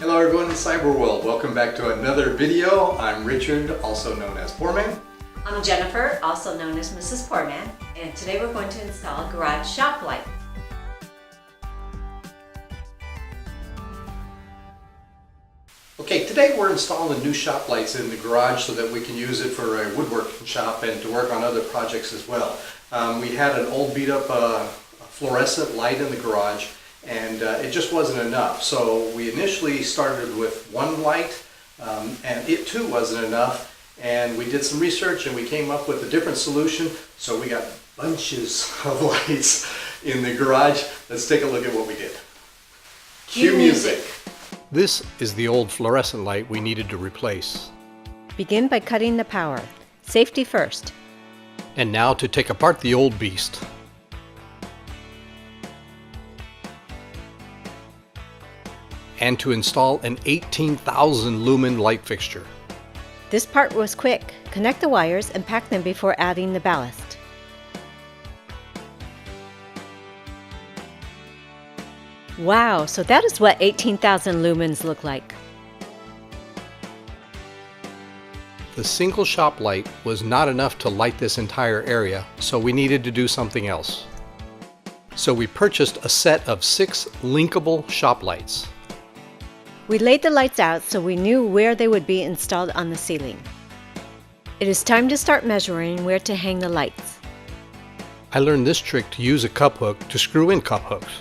Hello everyone in the cyber world. Welcome back to another video. I'm Richard, also known as Poor Man. I'm Jennifer, also known as Mrs. Poor Man, and today we're going to install a garage shop light. Okay, today we're installing new shop lights in the garage so that we can use it for a woodworking shop and to work on other projects as well. We had an old beat up fluorescent light in the garage, and it just wasn't enough. So we initially started with one light, and it too wasn't enough. And we did some research and we came up with a different solution. So we got bunches of lights in the garage. Let's take a look at what we did. Cue music. This is the old fluorescent light we needed to replace. Begin by cutting the power. Safety first. And now to take apart the old beast. And to install an 18,000 lumen light fixture. This part was quick. Connect the wires and pack them before adding the ballast. Wow, so that is what 18,000 lumens look like. The single shop light was not enough to light this entire area, so we needed to do something else. So we purchased a set of 6 linkable shop lights. We laid the lights out so we knew where they would be installed on the ceiling. It is time to start measuring where to hang the lights. I learned this trick to use a cup hook to screw in cup hooks.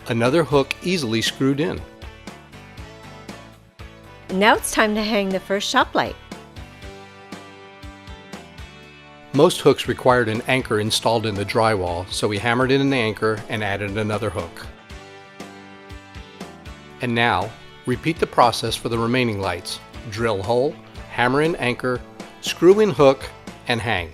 Another hook easily screwed in. Now it's time to hang the first shop light. Most hooks required an anchor installed in the drywall, so we hammered in an anchor and added another hook. And now, repeat the process for the remaining lights. Drill hole, hammer in anchor, screw in hook, and hang.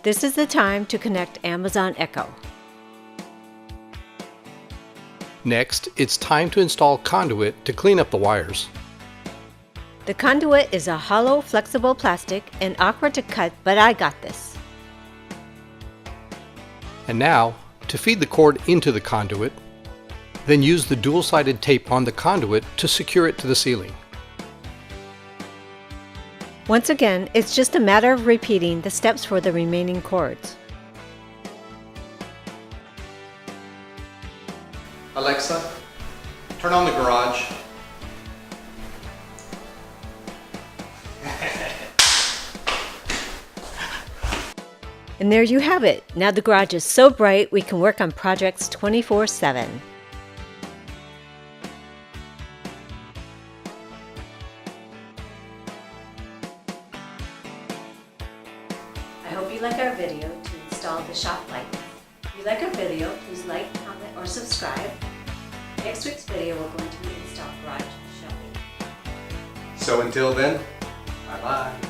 This is the time to connect Amazon Echo. Next, it's time to install Conduit to clean up the wires. The conduit is a hollow, flexible plastic and awkward to cut, but I got this. And now, to feed the cord into the conduit, then use the dual-sided tape on the conduit to secure it to the ceiling. Once again, it's just a matter of repeating the steps for the remaining cords. Alexa, turn on the garage. And there you have it. Now the garage is so bright we can work on projects 24/7. I hope you like our video to install the shop light. If you like our video, please like, comment, or subscribe. Next week's video we're going to install garage shelving. So until then, bye-bye.